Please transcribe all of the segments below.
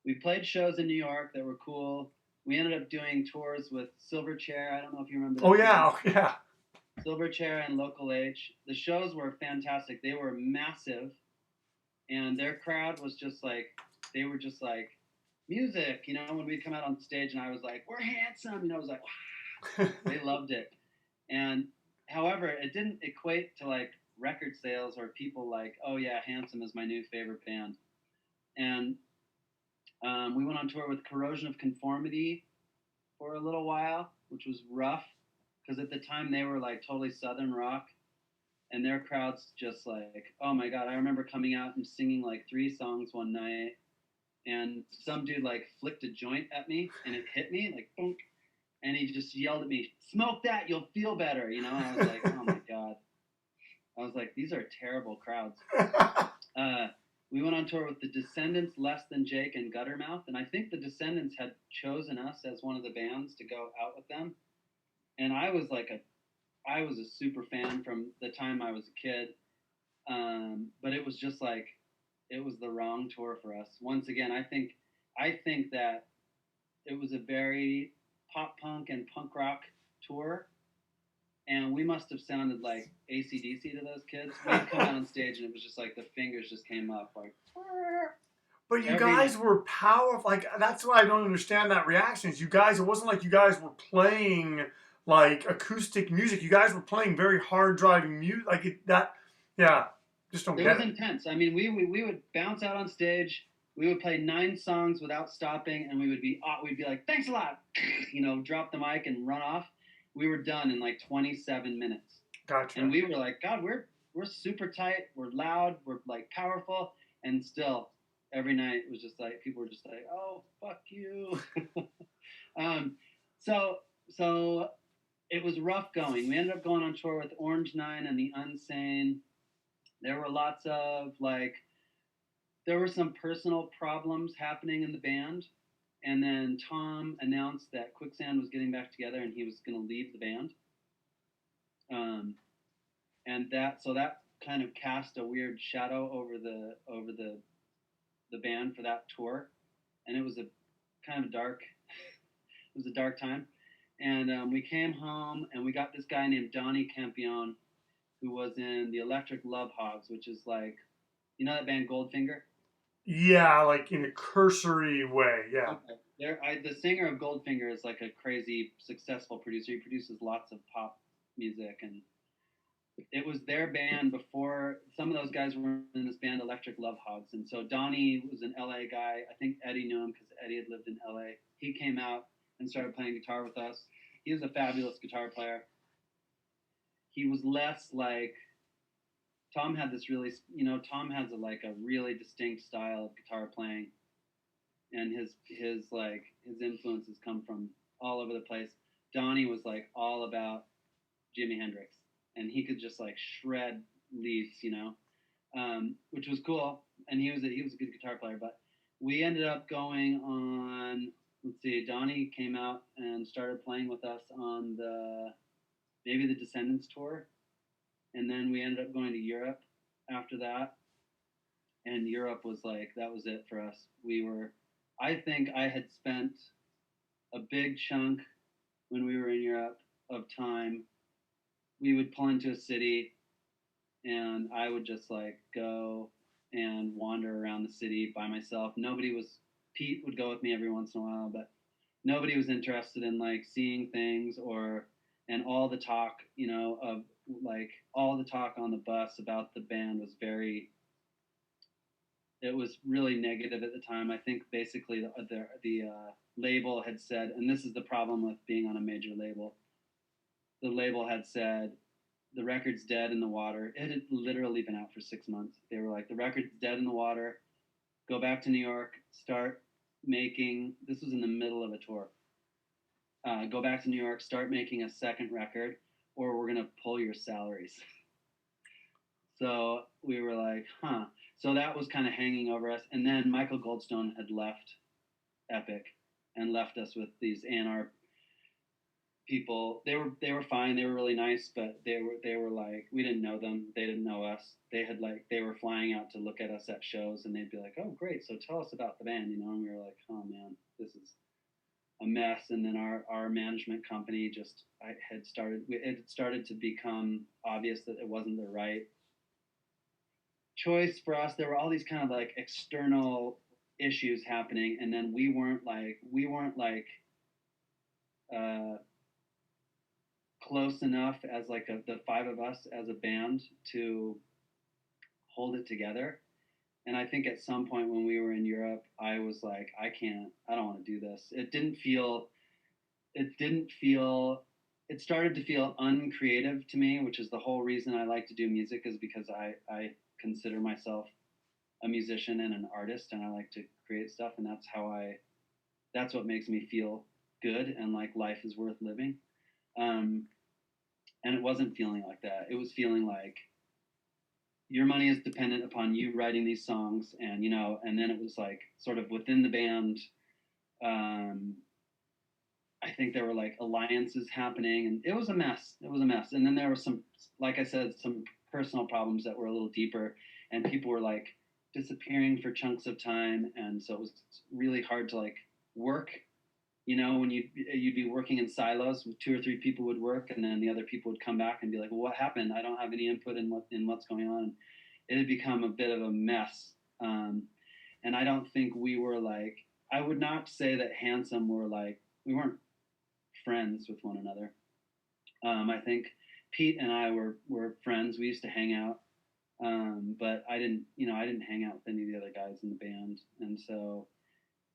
we played shows in New York that were cool. We ended up doing tours with Silverchair. I don't know if you remember Oh that yeah, band. oh yeah. Silverchair and Local H. The shows were fantastic. They were massive, and their crowd was just like, they were just like, music, you know, when we'd come out on stage and I was like, we're handsome, you know, I was like, wow. They loved it. And however, it didn't equate to like record sales or people like, oh yeah, Handsome is my new favorite band. And we went on tour with Corrosion of Conformity for a little while, which was rough because at the time they were like totally Southern rock, and their crowd's just like, oh my god! I remember coming out and singing like 3 songs one night, and some dude like flicked a joint at me, and it hit me like boom, and he just yelled at me, "Smoke that, you'll feel better," you know. And I was like, oh my god! I was like, these are terrible crowds. We went on tour with the Descendants, Less Than Jake, and Guttermouth, and I think the Descendants had chosen us as one of the bands to go out with them. And I was a super fan from the time I was a kid, but it was just like it was the wrong tour for us. Once again, I think that it was a very pop punk and punk rock tour, and we must have sounded like AC/DC to those kids. We'd come out on stage and it was just like the fingers just came up like. But you Every guys night. were powerful. Like that's why I don't understand that reaction. Is you guys? It wasn't like you guys were playing like acoustic music. You guys were playing very hard driving music. Like that. Yeah, just don't It get was it. intense. I mean, we would bounce out on stage. We would play 9 songs without stopping, and we'd be like, "Thanks a lot," you know, drop the mic and run off. We were done in like 27 minutes, and Gotcha. we were like, "God, we're super tight. We're loud. We're like powerful." And still, every night it was just like people were just like, "Oh, fuck you." um, so so it was rough going. We ended up going on tour with Orange Nine and the Unsane. There were lots of like there were some personal problems happening in the band, and then Tom announced that Quicksand was getting back together and he was going to leave the band. um, and that kind of cast a weird shadow over the band for that tour, and it was a kind of dark it was a dark time. And we came home and we got this guy named Donnie Campione, who was in the Electric Love Hogs, which is like, you know that band Goldfinger? Yeah, like in a cursory way. Yeah. Okay. The singer of Goldfinger is like a crazy successful producer. He produces lots of pop music, and it was their band before. Some of those guys were in this band Electric Love Hogs, and so Donnie was an LA guy. I think Eddie knew him because Eddie had lived in LA. He came out and started playing guitar with us. He was a fabulous guitar player. He was less like Tom had this really, you know, Tom has like a really distinct style of guitar playing, and his influences come from all over the place. Donnie was like all about Jimi Hendrix, and he could just like shred leads, you know, which was cool. And he was a good guitar player. But we ended up going on. Let's see, Donnie came out and started playing with us on maybe the Descendants tour, and then we ended up going to Europe after that. And Europe was like that was it for us. I think I had spent a big chunk when we were in Europe of time. We would pull into a city, and I would just like go and wander around the city by myself. Nobody was. Pete would go with me every once in a while, but nobody was interested in like seeing things or and all the talk, you know, of like all the talk on the bus about the band was very. It was really negative at the time. I think basically the label had said, and this is the problem with being on a major label. The label had said the record's dead in the water. It had literally been out for 6 months. They were like, the record's dead in the water. Go back to New York. Start making. This was in the middle of a tour. Go back to New York. Start making a second record, or we're gonna pull your salaries. So we were like, huh. So that was kind of hanging over us. And then Michael Goldstone had left Epic and left us with these A&R people. They were fine. They were really nice, but they were like, we didn't know them. They didn't know us. They were flying out to look at us at shows, and they'd be like, "Oh, great! So tell us about the band," And we were like, "Oh man, this is a mess." And then our management company just had started. It had started to become obvious that it wasn't the right choice for us. There were all these kind of like external issues happening, and then we weren't like uh, close enough as like the five of us as a band to hold it together. And I think at some point when we were in Europe, I was like, I don't want to do this. It started to feel uncreative to me, which is the whole reason I like to do music, is because I consider myself a musician and an artist, and I like to create stuff, and that's what makes me feel good and like life is worth living. Um, and it wasn't feeling like that. It was feeling like your money is dependent upon you writing these songs, and then it was like sort of within the band. um, I think there were like alliances happening, and it was a mess. It was a mess. And then there were some, like I said, some personal problems that were a little deeper, and people were like disappearing for chunks of time, and so it was really hard to like work. When you'd be working in silos, with two or three people would work, and then the other people would come back and be like, "Well, what happened? I don't have any input in what's going on." It had become a bit of a mess, and I don't think we were like. I would not say that Handsome were like, we weren't friends with one another. I think Pete and I were friends. We used to hang out, but I didn't hang out with any of the other guys in the band, and so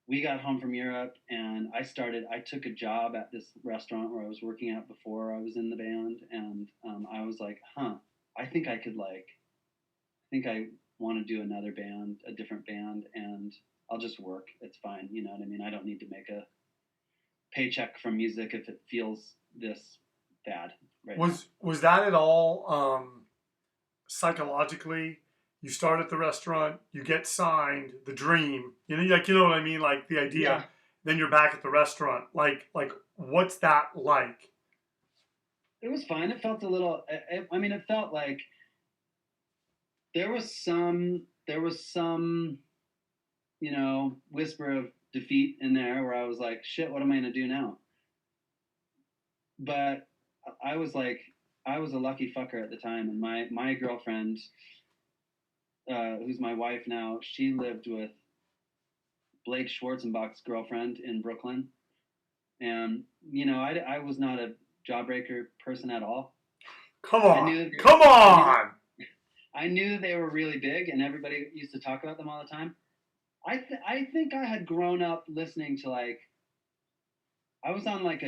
we got home from Europe, and I took a job at this restaurant where I was working at before I was in the band, and I was like, I think I want to do another band, a different band, and I'll just work. It's fine. You know what I mean? I don't need to make a paycheck from music if it feels this bad right now. Was that at all psychologically? You start at the restaurant, you get signed, the dream. You know what I mean, like the idea. Yeah. Then you're back at the restaurant. Like what's that like? It was fine. It felt a little. It felt like there was some whisper of defeat in there where I was like, shit, what am I gonna do now? But I was like, I was a lucky fucker at the time, and my girlfriend, who's my wife now, she lived with Blake Schwarzenbach's girlfriend in Brooklyn, and I was not a Jawbreaker person at all. Come on, come on! I knew they were really big, and everybody used to talk about them all the time. I think I had grown up listening to like, I was on like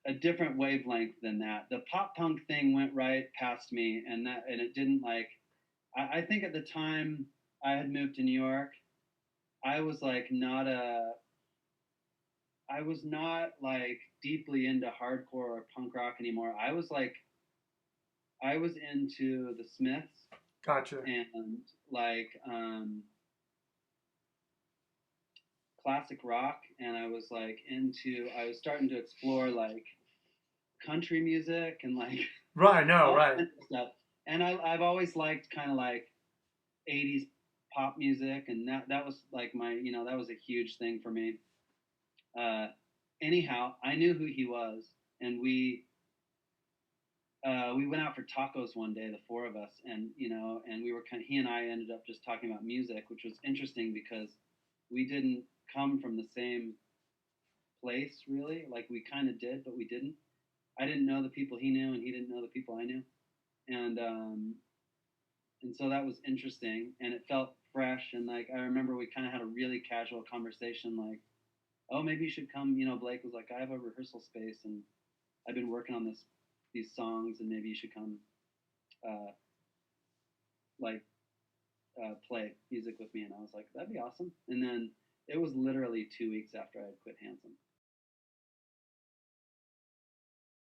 a different wavelength than that. The pop punk thing went right past me, and it didn't like. I think at the time I had moved to New York, I was like not a. I was not like deeply into hardcore or punk rock anymore. I was into the Smiths. Gotcha. And like classic rock, and I was starting to explore like country music and like right, no, all right kinds of stuff. And I've always liked kind of like 80s pop music, and that was like that was a huge thing for me. Anyhow, I knew who he was, and we went out for tacos one day, the four of us, and he and I ended up just talking about music, which was interesting because we didn't come from the same place really. Like we kind of did, but we didn't. I didn't know the people he knew, and he didn't know the people I knew, and so that was interesting, and it felt fresh. And like I remember we kind of had a really casual conversation, like, oh, maybe you should come. Blake was like, I have a rehearsal space, and I've been working on these songs, and maybe you should come uh, like play music with me. And I was like, that'd be awesome. And then it was literally 2 weeks after I had quit Handsome.